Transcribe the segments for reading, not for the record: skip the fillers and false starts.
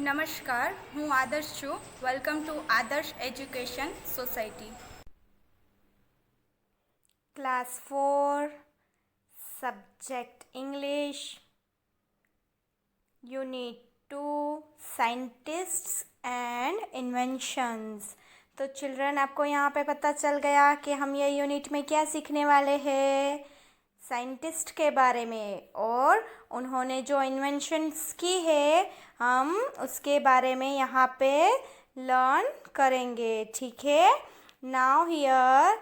નમસ્કાર, હું આદર્શ છું. વેલકમ ટુ આદર્શ education society. Class 4, Subject English, Unit 2, Scientists and Inventions. तो चिल्ड्रन, आपको यहाँ पे पता चल गया कि हम ये यूनिट में क्या सीखने वाले हैं, साइंटिस्ट के बारे में, और उन्होंने जो इन्वेंशंस की है हम उसके बारे में यहाँ पे लर्न करेंगे. ठीक है. Now here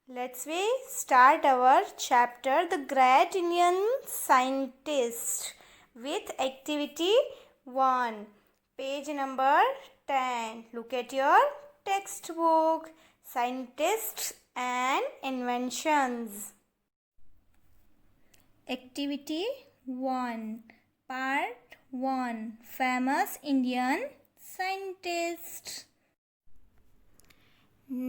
let's we start our chapter The Great Indian Scientist with activity 1, page number 10. Look at your textbook, Scientists and Inventions. Activity 1, part 1, Famous Indian Scientists.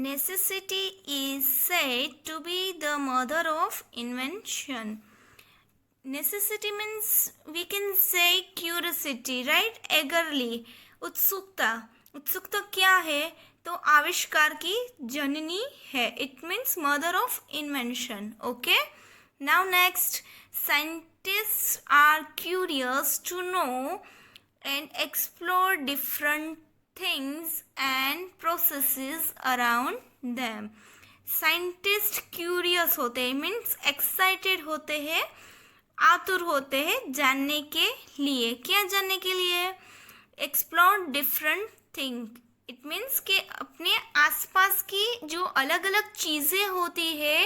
Necessity is said to be the mother of invention. Necessity means we can say curiosity, right? Eagerly. उत्सुकता. उत्सुकता क्या है? तो आविष्कार की जननी है. It means mother of invention. Okay? Now next, scientists are curious to know and explore different things and processes around them. Scientist curious होते हैं, मीन्स एक्साइटेड होते हैं, आतुर होते हैं जानने के लिए. क्या जानने के लिए? Explore different thing. It means कि अपने आसपास की जो अलग अलग चीज़ें होती है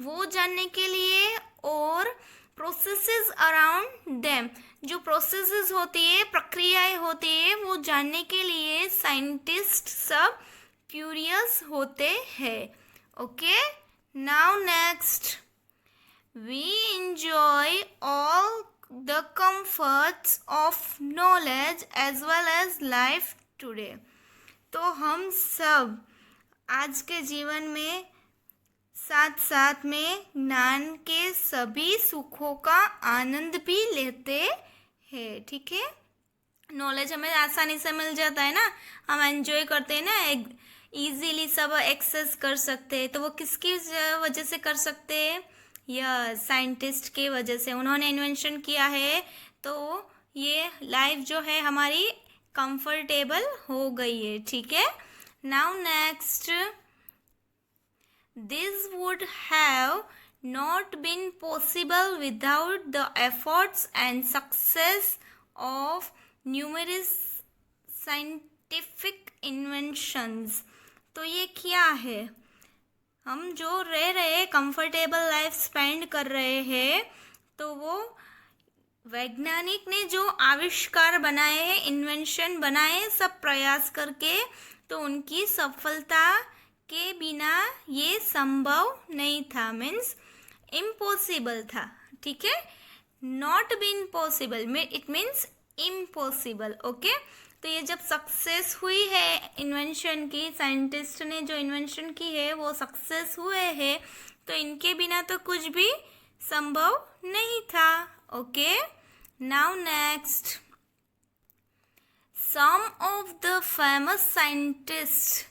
वो जानने के लिए, और प्रोसेसेस अराउंड देम, जो प्रोसेसेस होती है, प्रक्रियाएं होती है, वो जानने के लिए साइंटिस्ट सब क्यूरियस होते हैं. Okay. Now next, we enjoy all the comforts of knowledge as well as life today. तो हम सब आज के जीवन में साथ साथ में ज्ञान के सभी सुखों का आनंद भी लेते हैं. ठीक है. नॉलेज हमें आसानी से मिल जाता है ना, हम एंजॉय करते हैं ना, इजीली सब एक्सेस कर सकते हैं. तो वो किसकी वजह से कर सकते हैं? यह साइंटिस्ट के वजह से. उन्होंने इन्वेंशन किया है तो ये लाइफ जो है हमारी कंफर्टेबल हो गई है. ठीक है. Now next, this would have not been possible without the efforts and success of numerous scientific inventions. तो ये क्या है? हम जो रह रहे कंफर्टेबल लाइफ स्पेंड कर रहे हैं, तो वो वैज्ञानिक ने जो आविष्कार बनाए हैं, इन्वेंशन बनाए, सब प्रयास करके, तो उनकी सफलता के बिना ये संभव नहीं था. मीन्स इम्पॉसिबल था. ठीक है. Not been possible, it means impossible. Okay. तो ये जब सक्सेस हुई है इन्वेंशन की, साइंटिस्ट ने जो इन्वेंशन की है वो सक्सेस हुए हैं, तो इनके बिना तो कुछ भी संभव नहीं था. Okay. Now next, some of the famous scientist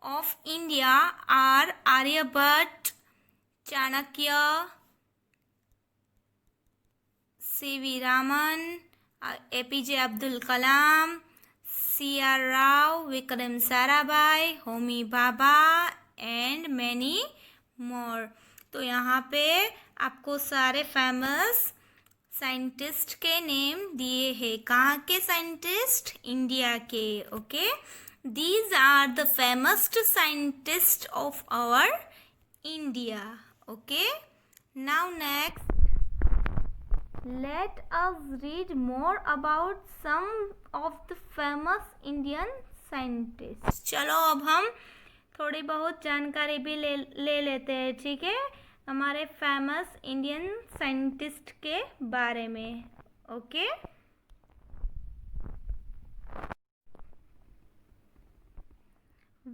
of India are Aryabhatta, Chanakya, C.V. Raman, APJ Abdul Kalam, C.R. Rao, Vikram Sarabhai, Homi Bhabha and many more. तो यहाँ पे आपको सारे फेमस साइंटिस्ट के नेम दिए हैं. कहाँ के साइंटिस्ट? इंडिया के. Okay. These are the famous scientists of our India. Okay. Now next, let us read more about some of the famous Indian scientists. चलो अब हम थोड़ी बहुत जानकारी भी ले लेते हैं. ठीक है. हमारे फेमस इंडियन साइंटिस्ट के बारे में. Okay.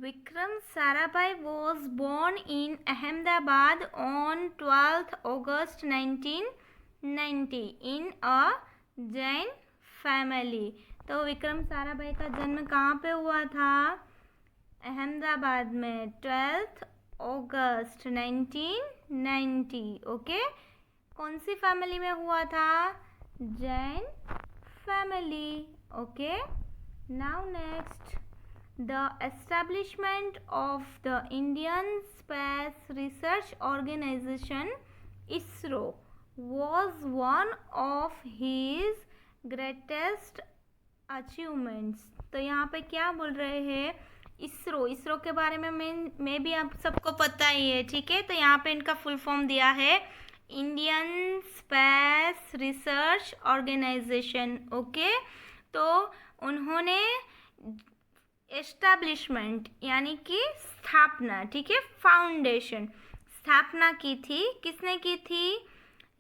Vikram Sarabhai was born in Ahmedabad on 12th August 1990 in a Jain family. तो विक्रम साराभाई का जन्म कहाँ पे हुआ था? अहमदाबाद में 12 अगस्त 1990। ओके, कौन सी फैमिली में हुआ था? Jain family. Okay, now next, the establishment of the Indian Space Research Organization ISRO was one of his greatest achievements। तो यहाँ पे क्या बोल रहे हैं? इसरो के बारे में मैं भी आप सबको पता ही है, ठीक है। तो यहाँ पे इनका फुल फॉर्म दिया है Indian space research organisation. Okay, तो उन्होंने एस्टैब्लिशमेंट यानी कि स्थापना, ठीक है, फाउंडेशन, स्थापना की थी। किसने की थी?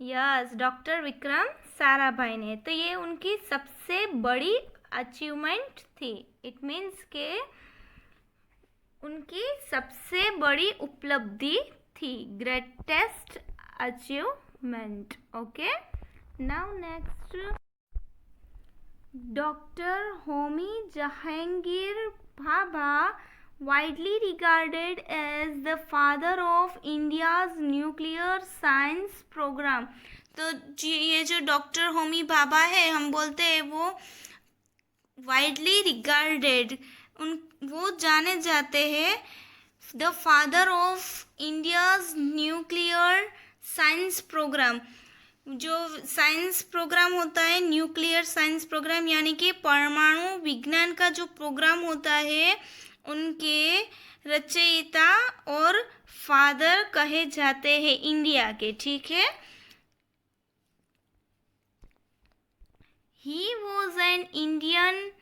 यस, डॉक्टर विक्रम साराभाई ने। तो ये उनकी सबसे बड़ी अचीवमेंट थी। इट मीन्स के उनकी सबसे बड़ी उपलब्धि थी, greatest achievement. Okay, now next, Dr. Homi Jahangir Bhabha, widely regarded as the father of India's nuclear science program। तो ये जो डॉक्टर होमी भाभा है, हम बोलते हैं वो वाइडली रिगार्डेड, वो जाने जाते हैं the father of India's nuclear science programme. जो साइंस प्रोग्राम होता है, न्यूक्लियर साइंस प्रोग्राम यानी कि परमाणु विज्ञान का जो प्रोग्राम होता है, उनके रचयिता और फादर कहे जाते हैं इंडिया के, ठीक है। He was an Indian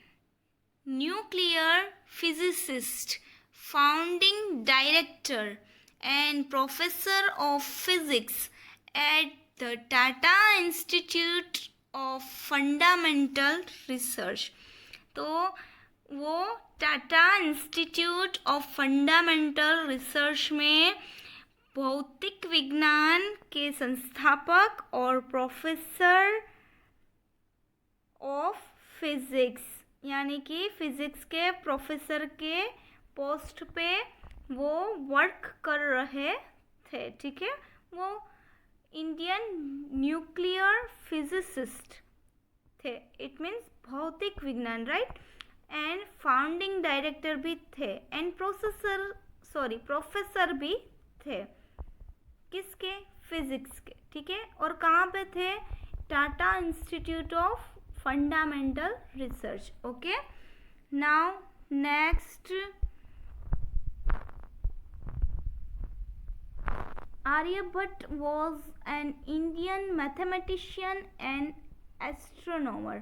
nuclear physicist, founding director and professor of physics at the Tata Institute of Fundamental Research। तो वो Tata institute of fundamental research में भौतिक विज्ञान के संस्थापक और प्रोफेसर ऑफ फिजिक्स यानी कि फिजिक्स के प्रोफेसर के पोस्ट पे वो वर्क कर रहे थे, ठीक है। वो इंडियन न्यूक्लियर फिजिसिस्ट थे, इट मीन्स भौतिक विज्ञान, राइट। एंड फाउंडिंग डायरेक्टर भी थे एंड प्रोफेसर भी थे। किसके? फिजिक्स के, ठीक है। और कहाँ पे थे? Tata institute of fundamental research. Okay, now next, Aryabhatta was an Indian mathematician and astronomer।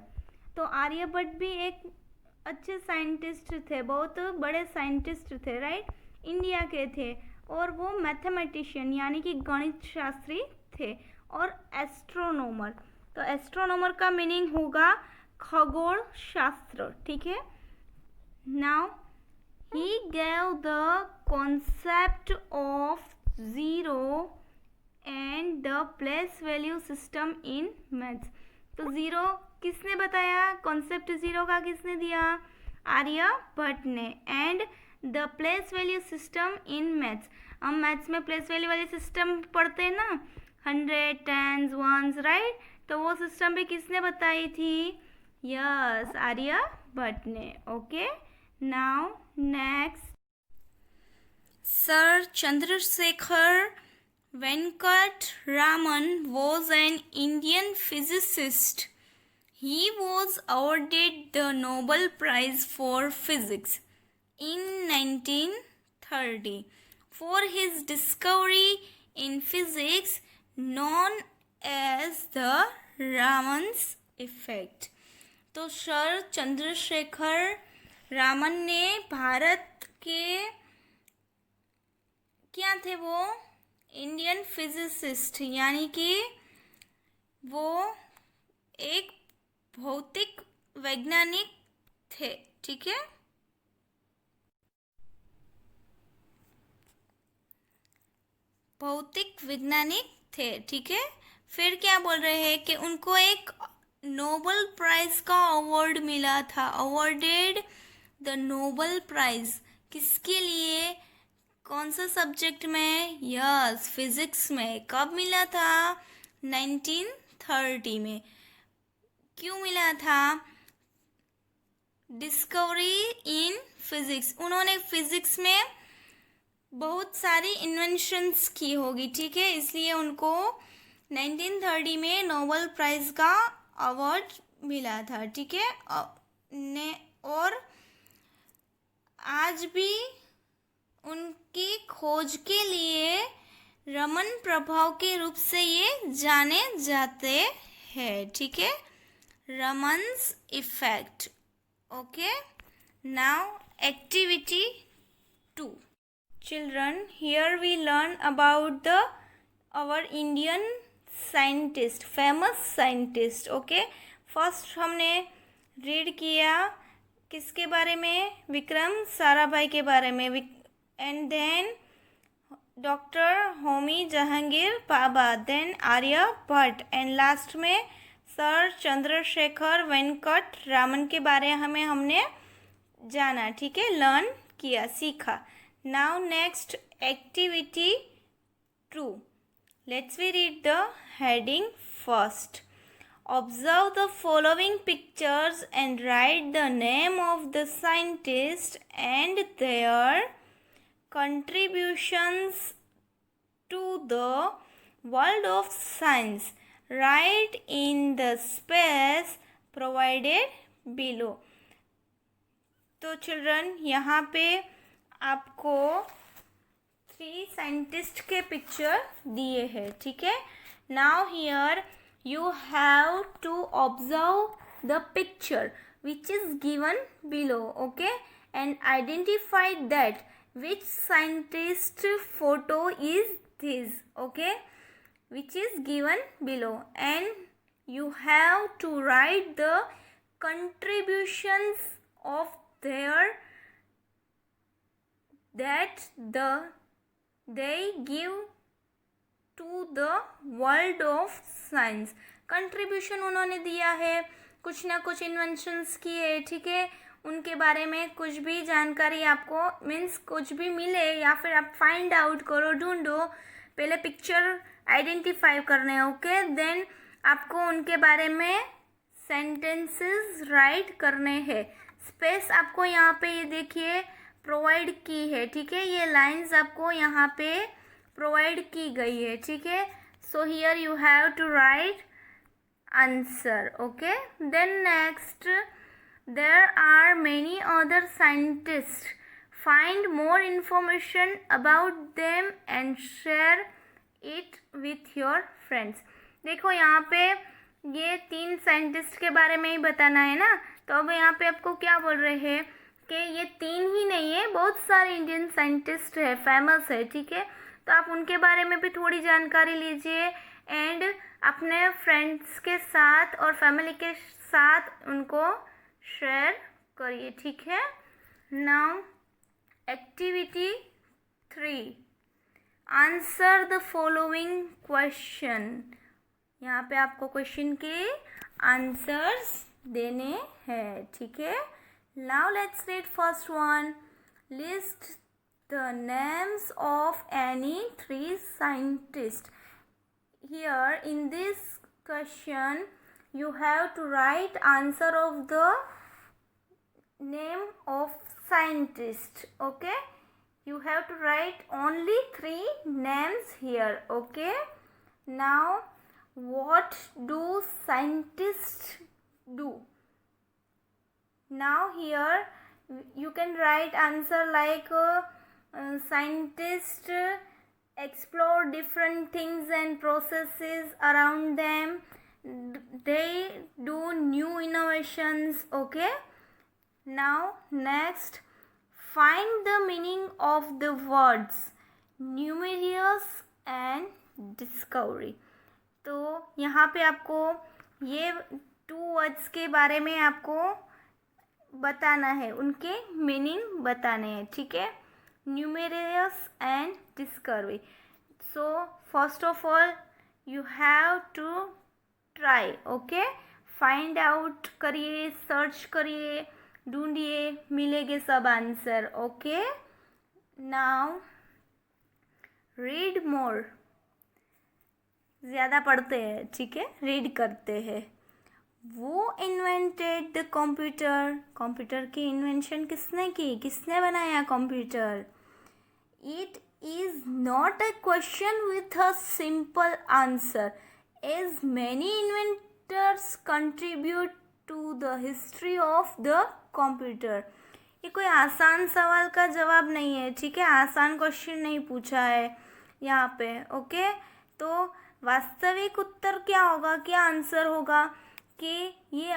तो आर्यभट्ट भी एक अच्छे साइंटिस्ट थे, बहुत बड़े साइंटिस्ट थे, राइट, इंडिया के थे। और वो मैथमेटिशियन यानी कि गणित शास्त्री थे और एस्ट्रोनोमर। तो एस्ट्रोनोमर का मीनिंग होगा खगोल शास्त्र, ठीक है। Now he gave the concept of zero and the place value system in maths. तो जीरो किसने बताया? कॉन्सेप्ट जीरो का किसने दिया? आर्यभट्ट ने। And the place value system in maths, हम मैथ्स में प्लेस वैल्यू वाले सिस्टम पढ़ते हैं ना, 100, 10s, 1s, राइट। तो वो सिस्टम भी किसने बताई थी? यस, आर्यभट्ट ने। Okay, now next, Sir Chandrasekhar Venkat Raman was an Indian physicist। He was awarded the Nobel Prize for Physics in 1930 for his discovery in physics known as the Raman's effect। तो sir Chandrashekhar Raman ने भारत के क्या थे? वो Indian physicist यानी कि वो एक भौतिक वैज्ञानिक थे, ठीक है। भौतिक वैज्ञानिक थे, ठीक है। फिर क्या बोल रहे हैं कि उनको एक नोबल प्राइज का अवार्ड मिला था. Awarded the Nobel prize. किसके लिए? कौन सा सब्जेक्ट में? यस, फिजिक्स में. कब मिला था? 1930 में. क्यों मिला था? Discovery in physics. उन्होंने फिजिक्स में बहुत सारी इन्वेंशंस की होगी, ठीक है, इसलिए उनको 1930 में नोबेल प्राइज का अवार्ड मिला था, ठीक है. और आज भी उनकी खोज के लिए रमन प्रभाव के रूप से ये जाने जाते हैं, ठीक है. Raman's effect. Okay. Now activity 2. Children, here we learn about our Indian scientist, famous scientist. Okay. First हमने रीड किया किसके बारे में? विक्रम साराभाई के बारे में. And then doctor Homi Jahangir Bhabha, then Aryabhata, and last में सर चंद्रशेखर वेंकट रामन के बारे में हमने जाना, ठीक है, लर्न किया, सीखा. Now next activity 2. Let's read the heading first. Observe the following pictures and write the name of the scientist and their contributions to the world of science. Write in the space provided below. तो children यहाँ पे आपको 3 scientist के picture दिए हैं, ठीक है. Now here you have to observe the picture which is given below. Okay. And identify that which scientist photo is this. Okay. Which is given below. And you have to write the contributions of their that they give to the world of science. Contribution उन्होंने दिया है, कुछ ना कुछ inventions की है, ठीक है. उनके बारे में कुछ भी जानकारी आपको मीन्स कुछ भी मिले या फिर आप फाइंड आउट करो, ढूंढो. पहले पिक्चर आइडेंटिफाई करने हैं. ओके. देन आपको उनके बारे में सेंटेंसेस राइट करने हैं. स्पेस आपको यहाँ पे ये देखिए प्रोवाइड की है, ठीक है. ये लाइंस आपको यहाँ पे प्रोवाइड की गई है, ठीक है. So here you have to write answer. Okay. Then next, there are many other scientist. Find more information about them and share it with your friends. देखो यहाँ पे ये 3 साइंटिस्ट के बारे में ही बताना है ना, तो अब यहाँ पे आपको क्या बोल रहे हैं कि ये 3 ही नहीं है, बहुत सारे इंडियन साइंटिस्ट है, फेमस है, ठीक है. तो आप उनके बारे में भी थोड़ी जानकारी लीजिए एंड अपने फ्रेंड्स के साथ और फैमिली के साथ उनको शेयर करिए, ठीक है. Now activity 3. Answer the following question. यहाँ पे आपको क्वेश्चन के आंसर्स देने हैं, ठीक है. Now let's read first one. List the names of any 3 scientists. Here in this question you have to write answer of the name of scientist. Okay. You have to write only 3 names here. Okay. Now what do scientists do? Now here you can write answer like scientists explore different things and processes around them. They do new innovations. Okay. Now next, find the meaning of the words numerous and discovery. तो यहाँ पे आपको ये 2 words के बारे में आपको बताना है, उनके मीनिंग बताने हैं, ठीक है. Numerous and discovery. So first of all you have to try. Okay. Find out करिए, सर्च करिए, ढूंढिए, मिलेंगे सब answer. Okay, now read more. ज़्यादा पढ़ते हैं, ठीक है, रीड करते हैं. वो इन्वेंटेड द कंप्यूटर. कंप्यूटर की इन्वेंशन किसने की, किसने बनाया computer? It is not a question with a simple answer, as many inventors contribute to the history of the computer. ये कोई आसान सवाल का जवाब नहीं है, ठीक है, आसान क्वेश्चन नहीं पूछा है यहाँ पे. ओके, तो वास्तविक उत्तर क्या होगा, क्या आंसर होगा कि ये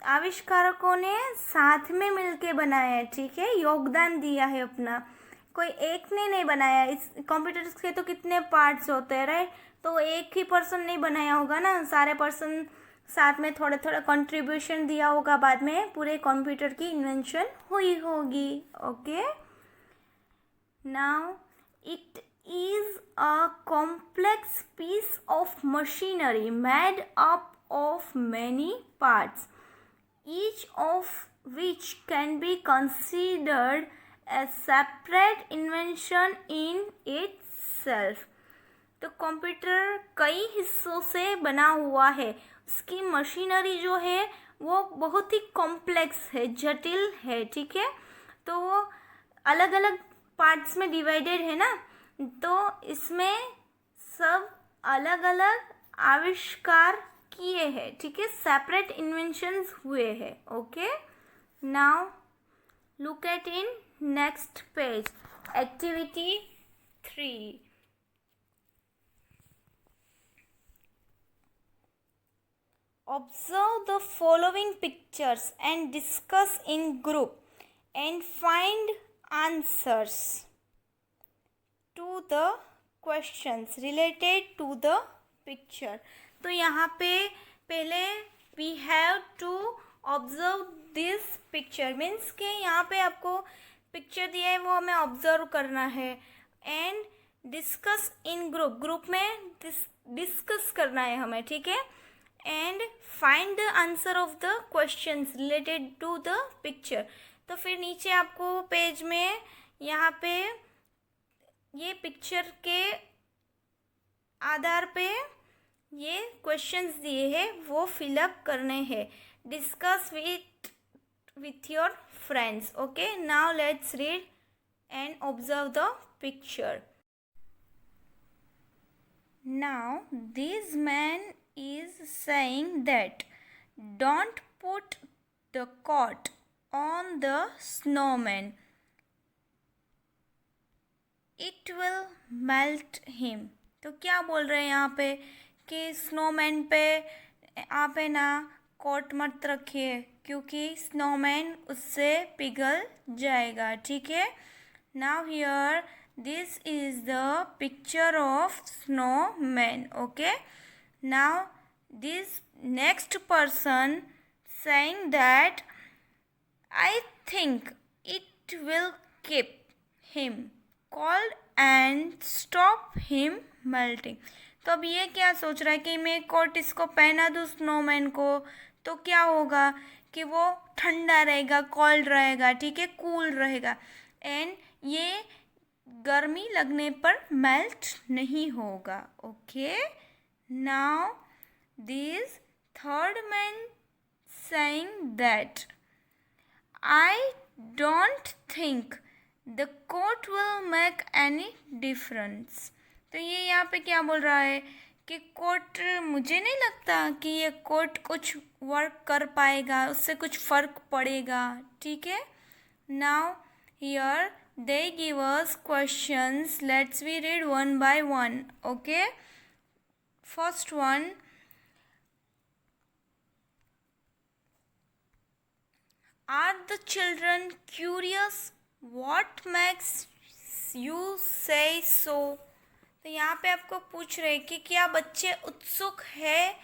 आविष्कारकों ने साथ में मिलके बनाया है, ठीक है, योगदान दिया है अपना. कोई एक ने नहीं बनाया. इस कंप्यूटर के तो कितने पार्ट्स होते हैं, राइट? तो एक ही पर्सन नहीं बनाया होगा ना, सारे पर्सन साथ में थोड़ा थोड़ा कंट्रीब्यूशन दिया होगा, बाद में पूरे कंप्यूटर की इन्वेंशन हुई होगी. Okay, now it is a complex piece of machinery made up of many parts, each of which can be considered a separate invention in itself. तो कंप्यूटर कई हिस्सों से बना हुआ है. उसकी मशीनरी जो है वो बहुत ही कॉम्प्लेक्स है, जटिल है, ठीक है. तो वो अलग अलग पार्ट्स में डिवाइडेड है ना, तो इसमें सब अलग अलग आविष्कार किए हैं, ठीक है, सेपरेट इन्वेंशंस हुए हैं. Okay, now look at in next page, activity 3. Observe the following pictures and discuss in group and find answers to the questions related to the picture. तो यहाँ पे पहले we have to observe this picture, means कि यहाँ पे आपको picture दिया है वो हमें ऑब्जर्व करना है. And discuss in group, group में डिस्कस करना है हमें, ठीक है. And find the answer of the questions related to the picture. तो फिर नीचे आपको पेज में यहाँ पे ये पिक्चर के आधार पे ये क्वेश्चंस दिए हैं वो फिलअप करने हैं. Discuss with your friends. Okay, now let's read and observe the picture. Now this man is saying that don't put the coat on the snowman, it will melt him. तो क्या बोल रहे हैं यहाँ पे कि स्नोमैन पे आप है ना कोट मत रखिए क्योंकि स्नोमैन उससे पिघल जाएगा, ठीक है. Now here this is the picture of snowman. Okay, now this next person saying that I think it will keep him cold and stop him melting. तो अब ये क्या सोच रहा है कि मैं कोट इसको पहना दूँ स्नोमैन को तो क्या होगा कि वो ठंडा रहेगा, कोल्ड रहेगा, ठीक है, कूल रहेगा, एंड ये गर्मी लगने पर मेल्ट नहीं होगा. Okay, now this third man saying that I don't think the coat will make any difference. तो ये यहाँ पे क्या बोल रहा है कि कोट, मुझे नहीं लगता कि ये कोट कुछ वर्क कर पाएगा, उससे कुछ फ़र्क पड़ेगा, ठीक है. now here they give us questions, let's we read one by one. okay, first one, are the children curious? What makes you say so? तो यहाँ पे आपको पूछ रहे कि क्या बच्चे उत्सुक है,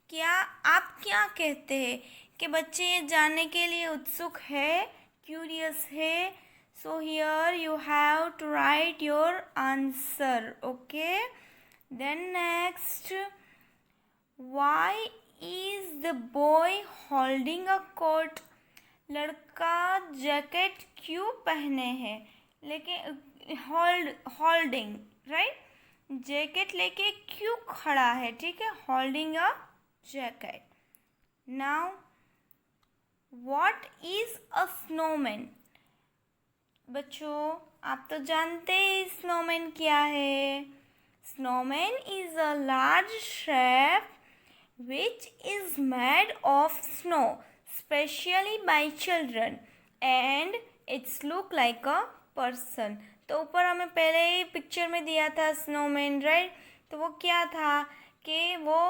क्या आप क्या कहते हैं कि बच्चे ये जानने के लिए उत्सुक है, क्यूरियस है. So here you have to write your answer. Okay, then next, Why is the boy holding a coat? लड़का जैकेट क्यों पहने हैं? लेकिन होल्डिंग राइट, जैकेट लेके क्यों खड़ा है? ठीक है, holding a jacket. Now what is a snowman? बच्चों आप तो जानते हैं स्नोमैन क्या है. Snowman is a large shape which is made of snow specially by children and it's look like a person. तो ऊपर हमें पहले ही पिक्चर में दिया था स्नोमैन राइट. तो वो क्या था कि वो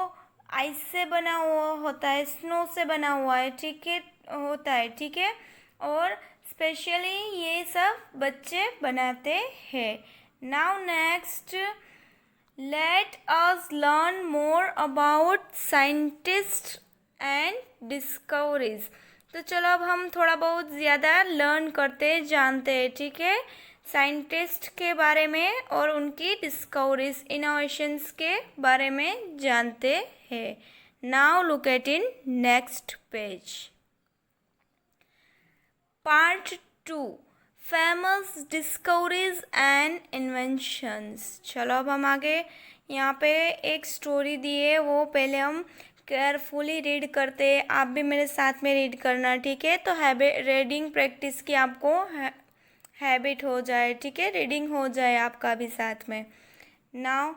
आइस से बना हुआ होता है, स्नो से बना हुआ है, ठीक है, होता है, ठीक है, और स्पेशली ये सब बच्चे बनाते हैं. Now next, let us learn more about scientists and discoveries. तो चलो अब हम थोड़ा बहुत ज़्यादा लर्न करते जानते हैं, ठीक है, साइंटिस्ट के बारे में और उनकी डिस्कवरीज, इनोवेशंस के बारे में जानते हैं. Now look at in next page. Part 2, famous discoveries and inventions. चलो अब हम आगे यहाँ पे एक स्टोरी दी है, वो पहले हम केयरफुली रीड करते हैं. आप भी मेरे साथ में रीड करना, ठीक है, तो रीडिंग प्रैक्टिस की आपको हैबिट हो जाए, ठीक है, रीडिंग हो जाए आपका भी साथ में. Now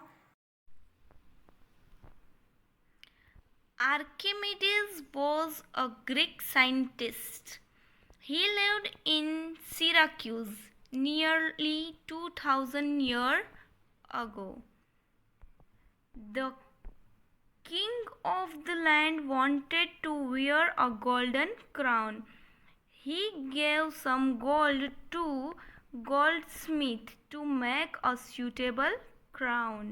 Archimedes was a Greek scientist. He lived in Syracuse nearly 2000 years ago. The king of the land wanted to wear a golden crown. He gave some gold to goldsmith to make a suitable crown.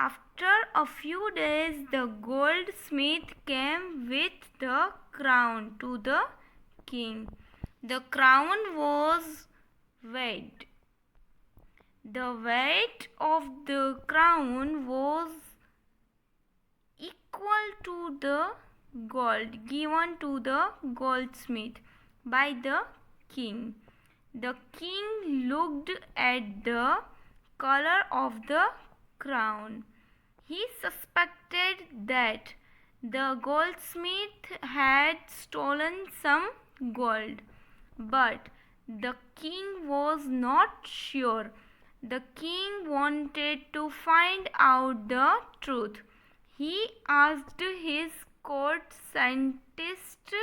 After a few days, the goldsmith came with the crown to the king. The crown was weighed. The weight of the crown was equal to the gold given to the goldsmith by the king. The king looked at the color of the crown. He suspected that the goldsmith had stolen some gold, but the king was not sure. The king wanted to find out the truth. He asked his court scientist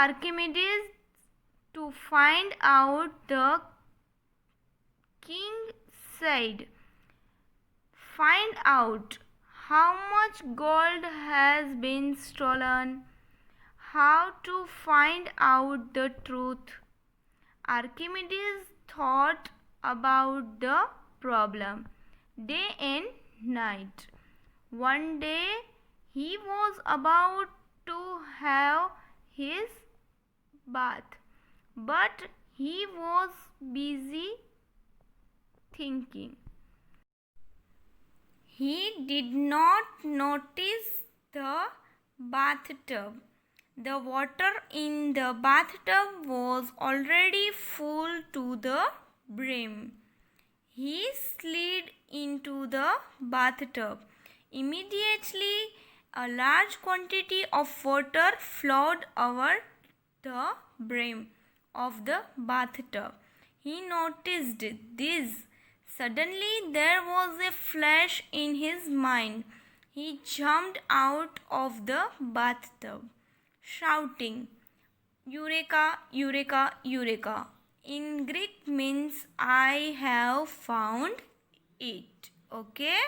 Archimedes to find out. The king said, "Find out how much gold has been stolen." How to find out the truth? Archimedes thought about the problem day and night. One day he was about to have his bath, but he was busy thinking. He did not notice the bathtub. The water in the bathtub was already full to the brim. He slid into the bathtub. Immediately, a large quantity of water flowed over the brim of the bathtub. He noticed this. Suddenly, there was a flash in his mind. He jumped out of the bathtub, shouting, "Eureka, Eureka, Eureka!" In Greek means I have found it. Okay?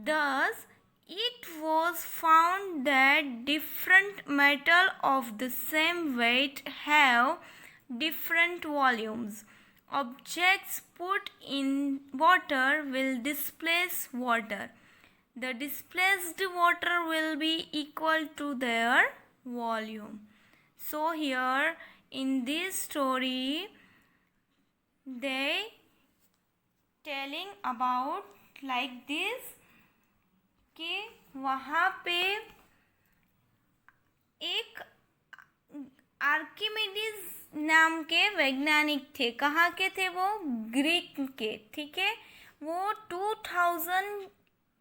Thus, it was found that different metal of the same weight have different volumes. Objects put in water will displace water. The displaced water will be equal to their volume. So here in this story they telling about like this. कि वहाँ पे एक Archimedes नाम के वैज्ञानिक थे। कहाँ के थे वो? ग्रीक के। ठीक है, वो 2000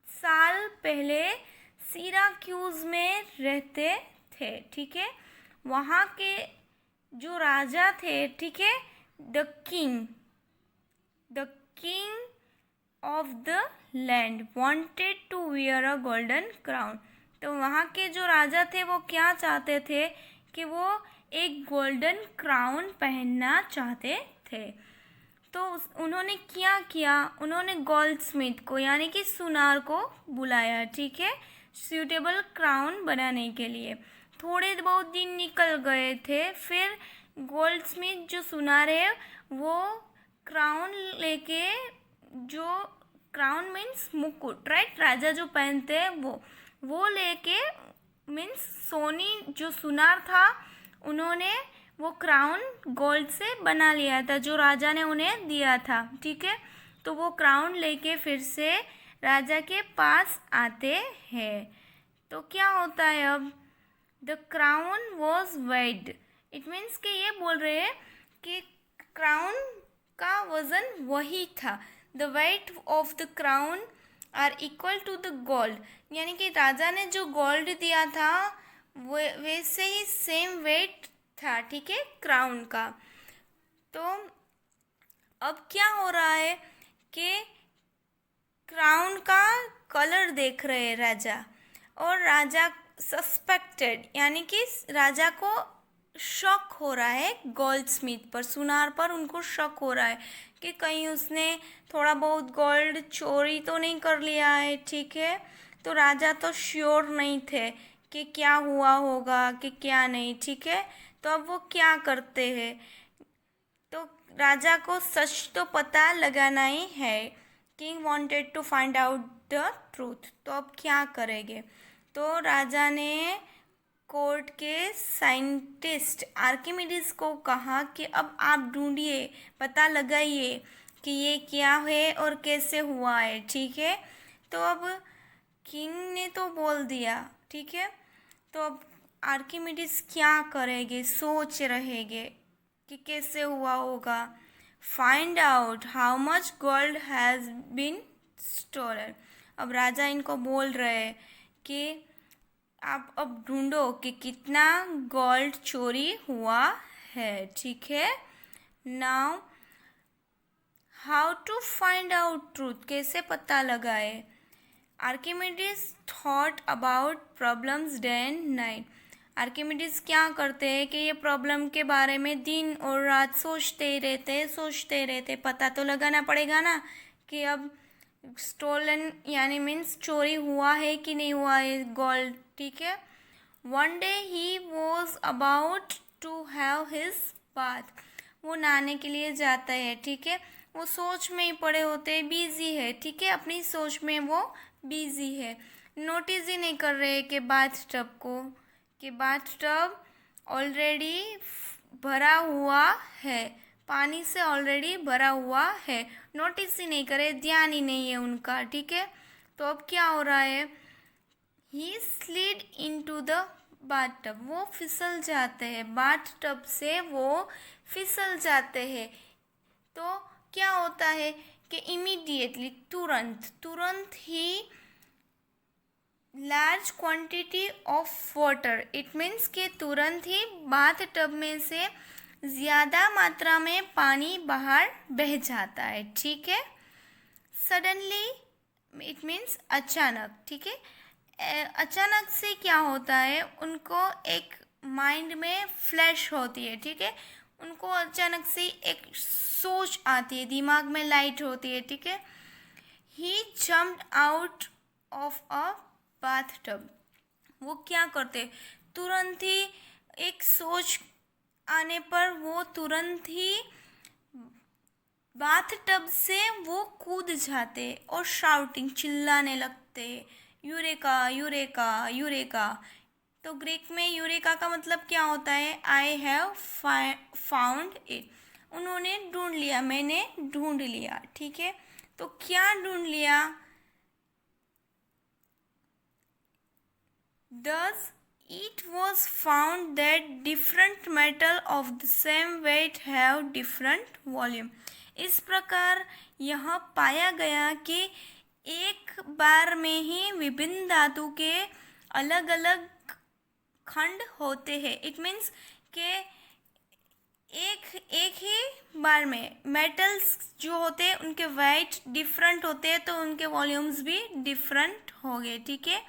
साल पहले सिराक्यूज में रहते थे। ठीक है, वहाँ के जो राजा थे, ठीक है, the king of the land wanted to wear a golden crown. तो वहाँ के जो राजा थे वो क्या चाहते थे कि वो एक गोल्डन क्राउन पहनना चाहते थे। तो उन्होंने क्या किया? उन्होंने गोल्ड स्मिथ को यानी कि सुनार को बुलाया। ठीक है, सूटेबल क्राउन बनाने के लिए। थोड़े बहुत दिन निकल गए थे, फिर गोल्ड स्मिथ जो सुनार है वो क्राउन लेके, जो क्राउन मीन्स मुकुट, राइट, राजा जो पहनते हैं वो लेके, मीन्स सोनी जो सुनार था उन्होंने वो क्राउन गोल्ड से बना लिया था जो राजा ने उन्हें दिया था। ठीक है, तो वो क्राउन लेके फिर से राजा के पास आते हैं। तो क्या होता है अब? The crown was weighed. It means कि ये बोल रहे हैं कि क्राउन का वजन वही था। The weight of the crown are equal to the gold, यानी कि राजा ने जो गोल्ड दिया था वो वैसे ही सेम वेट था। ठीक है, क्राउन का। तो अब क्या हो रहा है कि क्राउन का कलर देख रहे हैं राजा, और राजा सस्पेक्टेड, यानी कि राजा को शक हो रहा है गोल्ड स्मिथ पर, सुनार पर उनको शक हो रहा है कि कहीं उसने थोड़ा बहुत गोल्ड चोरी तो नहीं कर लिया है। ठीक है, तो राजा तो श्योर नहीं थे कि क्या हुआ होगा कि क्या नहीं। ठीक है, तो अब वो क्या करते हैं? तो राजा को सच तो पता लगाना ही है। King wanted to find out the truth. तो अब क्या करेंगे? तो राजा ने कोर्ट के साइंटिस्ट आर्किमिडीज को कहा कि अब आप ढूंढिए, पता लगाइए कि ये क्या है और कैसे हुआ है। ठीक है, तो अब किंग ने तो बोल दिया। ठीक है, तो अब आर्किमिडीज क्या करेंगे? सोच रहेंगे कि कैसे हुआ होगा। Find out how much gold has been stolen. अब राजा इनको बोल रहे हैं कि आप अब ढूंढो कि कितना गोल्ड चोरी हुआ है। ठीक है, now how to find out truth, कैसे पता लगाए? Archimedes thought about problems day and night. Archimedes क्या करते हैं कि ये प्रॉब्लम के बारे में दिन और रात सोचते रहते। पता तो लगाना पड़ेगा ना कि अब स्टोलन यानी मीन्स चोरी हुआ है कि नहीं हुआ है गोल्ड। ठीक है, one day he was about to have his bath. वो नहाने के लिए जाता है। ठीक है, वो सोच में ही पड़े होते, बिजी है। ठीक है, अपनी सोच में वो बिजी है, नोटिस ही नहीं कर रहे कि बाथ टब को, कि बाथ टब ऑलरेडी भरा हुआ है, पानी से ऑलरेडी भरा हुआ है। नोटिस ही नहीं करे, ध्यान ही नहीं है उनका। ठीक है, तो अब क्या हो रहा है? He slid into the bath tub. वो फिसल जाते हैं, बाथ टब से वो फिसल जाते हैं। तो क्या होता है कि इमीडिएटली, तुरंत ही large quantity of water, it means कि तुरंत ही बाथ टब में से ज़्यादा मात्रा में पानी बाहर बह जाता है। ठीक है, सडनली इट मीन्स अचानक। ठीक है, अचानक से क्या होता है, उनको एक माइंड में फ्लैश होती है। ठीक है, उनको अचानक से एक सोच आती है, दिमाग में लाइट होती है। ठीक है, he jumped out of a bath tub. वो क्या करते? तुरंत ही एक सोच आने पर वो तुरंत ही बाथ टब से वो कूद जाते और शाउटिंग, चिल्लाने लगते, यूरेका यूरेका यूरेका। तो ग्रीक में यूरेका का मतलब क्या होता है? I have found it. उन्होंने ढूंढ लिया, मैंने ढूंढ लिया। ठीक है, तो क्या ढूंढ लिया? Thus, it was found that different metal of the same weight have different volume. इस प्रकार यह पाया गया कि एक बार में ही विभिन्न धातु के अलग अलग खंड होते हैं. इट मीन्स के एक ही बार में मेटल्स जो होते हैं उनके वेट डिफरेंट होते हैं, तो उनके वॉल्यूम्स भी डिफरेंट हो गए. ठीक है.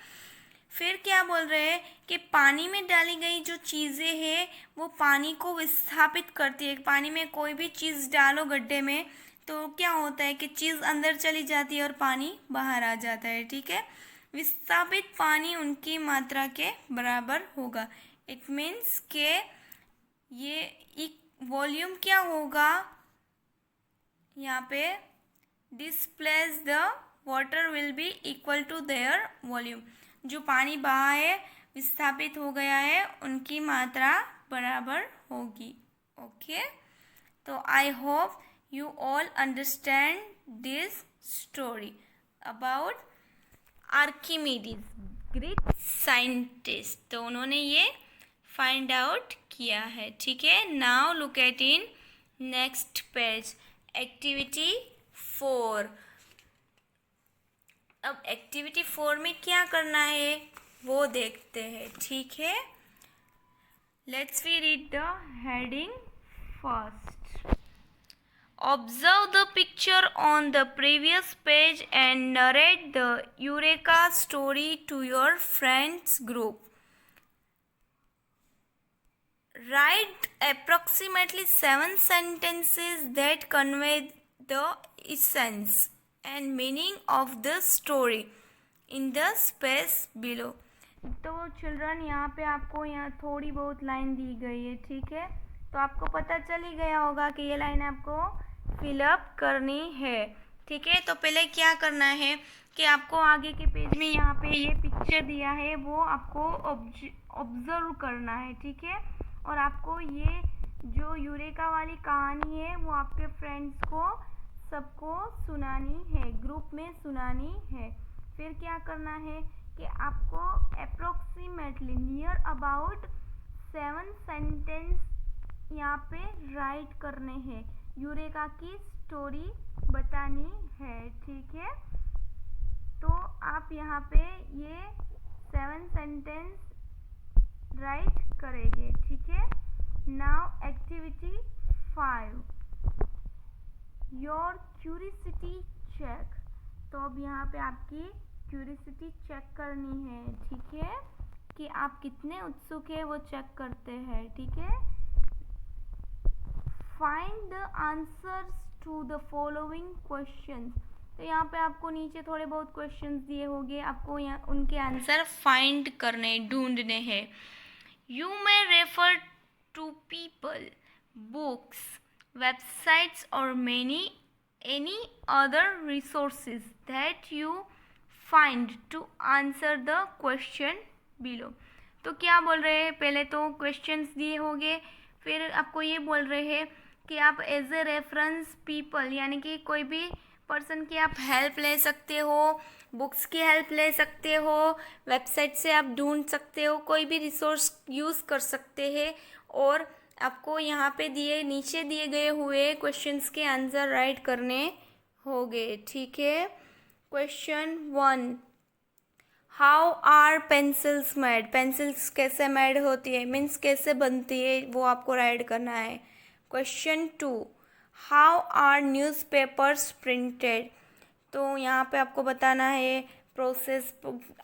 फिर क्या बोल रहे हैं कि पानी में डाली गई जो चीज़ें हैं वो पानी को विस्थापित करती है. पानी में कोई भी चीज़ डालो गड्ढे में तो क्या होता है कि चीज़ अंदर चली जाती है और पानी बाहर आ जाता है. ठीक है. विस्थापित पानी उनकी मात्रा के बराबर होगा. इट मीन्स के ये वॉल्यूम क्या होगा यहाँ पे, displace the water will be equal to their volume. जो पानी बहा है विस्थापित हो गया है उनकी मात्रा बराबर होगी. ओके. तो I hope you all understand this story about Archimedes, Greek scientist. तो उन्होंने ये फाइंड आउट किया है. ठीक है. Now look at in next page, activity 4. अब एक्टिविटी 4 में क्या करना है वो देखते हैं. ठीक है. Let's we read the heading first. Observe the picture on the previous page and narrate the Eureka story to your friends group. Write approximately 7 sentences that convey the essence and meaning of the story in the space below. तो children यहाँ पे आपको यहाँ थोड़ी बहुत line दी गई है. ठीक है. तो आपको पता चल ही गया होगा कि ये लाइन आपको फिलअप करनी है. ठीक है. तो पहले क्या करना है कि आपको आगे के पेज में यहाँ पे ये पिक्चर दिया है वो आपको ऑब्जर्व करना है. ठीक है. और आपको ये जो यूरेका वाली कहानी है वो आपके फ्रेंड्स को सबको सुनानी है, ग्रुप में सुनानी है. फिर क्या करना है कि आपको अप्रोक्सीमेटली नियर अबाउट 7 सेंटेंस यहाँ पे राइट करने हैं. यूरेका की स्टोरी बतानी है. ठीक है. तो आप यहाँ पे ये 7 सेंटेंस राइट करेंगे. ठीक है. Now activity 5, your curiosity check. तो अब यहाँ पे आपकी क्यूरियोसिटी चेक करनी है. ठीक है. कि आप कितने उत्सुक है वो चेक करते हैं. ठीक है. Find the answers to the following questions. तो यहाँ पे आपको नीचे थोड़े बहुत क्वेश्चंस दिए होंगे, आपको यहाँ उनके आंसर फाइंड करने, ढूंढने हैं. You may refer to people, books, websites or any other resources that you find to answer the question below. तो क्या बोल रहे हैं, पहले तो क्वेश्चंस दिए होंगे, फिर आपको ये बोल रहे हैं कि आप एज ए रेफरेंस पीपल यानी कि कोई भी पर्सन की आप हेल्प ले सकते हो, बुक्स की हेल्प ले सकते हो, वेबसाइट से आप ढूंढ सकते हो, कोई भी रिसोर्स यूज़ कर सकते हैं. और आपको यहाँ पे नीचे दिए गए हुए क्वेश्चंस के आंसर राइट करने होंगे. ठीक है. Question 1, how are pencils made. Pencils कैसे मेड होती है, मीन्स कैसे बनती है, वो आपको राइट करना है. Question 2, how are newspapers printed. तो यहाँ पे आपको बताना है, प्रोसेस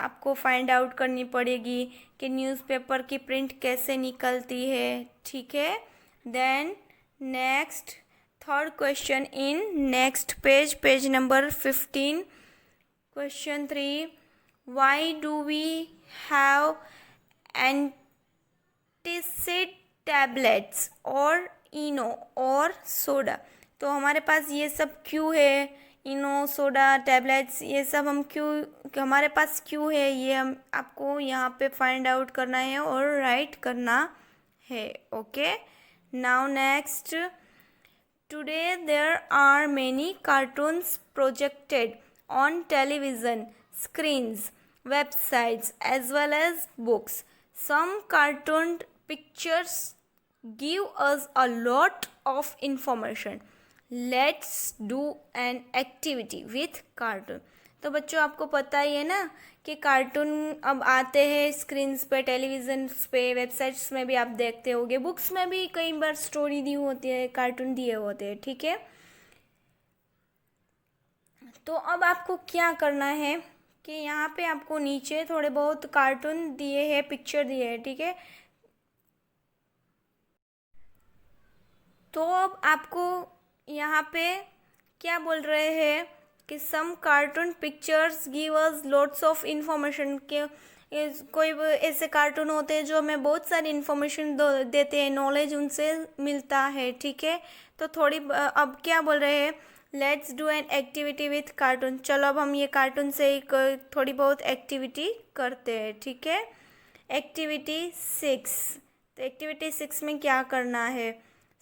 आपको फाइंड आउट करनी पड़ेगी कि न्यूज़पेपर की प्रिंट कैसे निकलती है. ठीक है. Then next third question in next page number 15. Question 3, why do we have antacid tablets और इनो और सोडा. तो हमारे पास ये सब क्यों है, इनो, सोडा, टैबलेट्स, ये सब हम क्यों, हमारे पास क्यों है, ये हम आपको यहाँ पे फाइंड आउट करना है और राइट करना है. Okay. Now next, today there are many cartoons projected on television screens. websites as well as books. Some cartoon pictures give us a lot of information. Let's do an activity with cartoon. तो बच्चों आपको पता ही है ना कि cartoon अब आते हैं स्क्रीन्स पे, टेलीविज़न पे, वेबसाइट्स में भी आप देखते होगे, बुक्स में भी कई बार स्टोरी दी होती है, कार्टून दिए होते हैं, ठीक है। तो अब आपको क्या करना है कि यहाँ पे आपको नीचे थोड़े बहुत कार्टून दिए हैं, पिक्चर दिए हैं, ठीक है। तो अब आपको यहाँ पे क्या बोल रहे हैं कि some cartoon pictures give us lots of information, के कोई ऐसे कार्टून होते हैं जो हमें बहुत सारी इन्फॉर्मेशन देते हैं, नॉलेज उनसे मिलता है, ठीक है। तो थोड़ी अब क्या बोल रहे हैं, let's do an activity with cartoon. चलो अब हम ये कार्टून से ही थोड़ी बहुत एक्टिविटी करते हैं, ठीक है। एक्टिविटी 6। तो एक्टिविटी 6 में क्या करना है,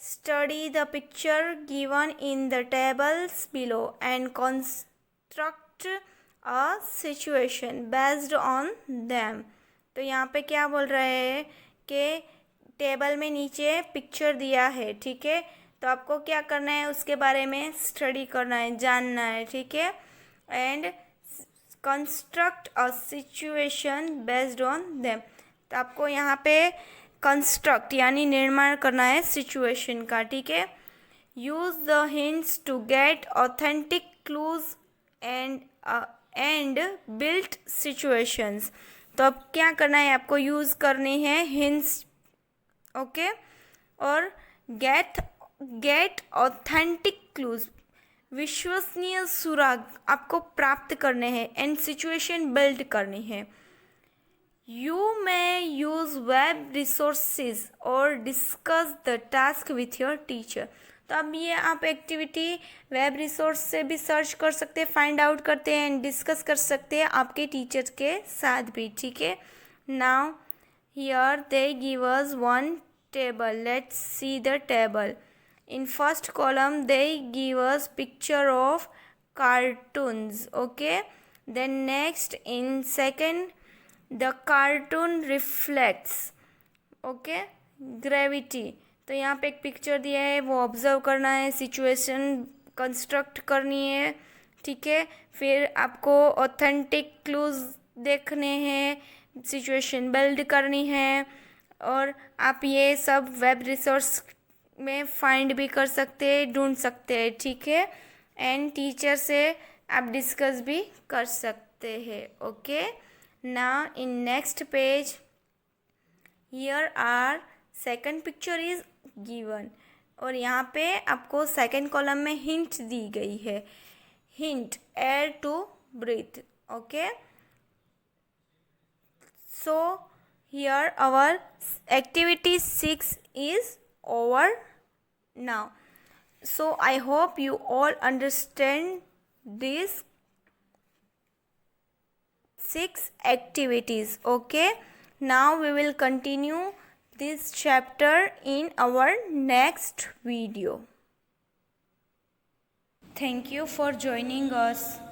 study the picture given in the tables below and construct a situation based on them. तो यहाँ पे क्या बोल रहे हैं कि टेबल में नीचे पिक्चर दिया है, ठीक है। तो आपको क्या करना है, उसके बारे में स्टडी करना है, जानना है, ठीक है। And construct a situation based on them. तो आपको यहाँ पे कंस्ट्रक्ट यानी निर्माण करना है सिचुएशन का, ठीक है। Use the hints to get authentic clues and built situations. तो अब क्या करना है, आपको यूज़ करनी है हिंट्स, ओके, और गेट ऑथेंटिक क्लूज, विश्वसनीय सुराग आपको प्राप्त करने हैं, एंड सिचुएशन बिल्ड करनी है। You may use web resources or discuss the task with your teacher. तो अब ये आप एक्टिविटी वेब रिसोर्स से भी सर्च कर सकते हैं, फाइंड आउट करते हैं एंड डिस्कस कर सकते हैं आपके टीचर के साथ भी, ठीक है। Now here they give us one table, let's see the table. In first column they give us picture of cartoons, okay. Then next in second the cartoon reflects, okay, gravity. तो यहाँ पे एक picture दिया है, वो observe करना है, situation construct करनी है, ठीक है। फिर आपको ऑथेंटिक क्लूज देखने हैं, सिचुएशन बिल्ड करनी है, और आप ये सब वेब रिसोर्स में फाइंड भी कर सकते हैं, ढूंढ सकते हैं, ठीक है। एंड टीचर से आप डिस्कस भी कर सकते हैं, okay. Now in next page, here are second picture is given, और यहाँ पे आपको सेकेंड कॉलम में हिंट दी गई है, hint air to breathe, okay. So here our activity 6 is over now. So I hope you all understand this 6 activities, okay. Now we will continue this chapter in our next video. Thank you for joining us.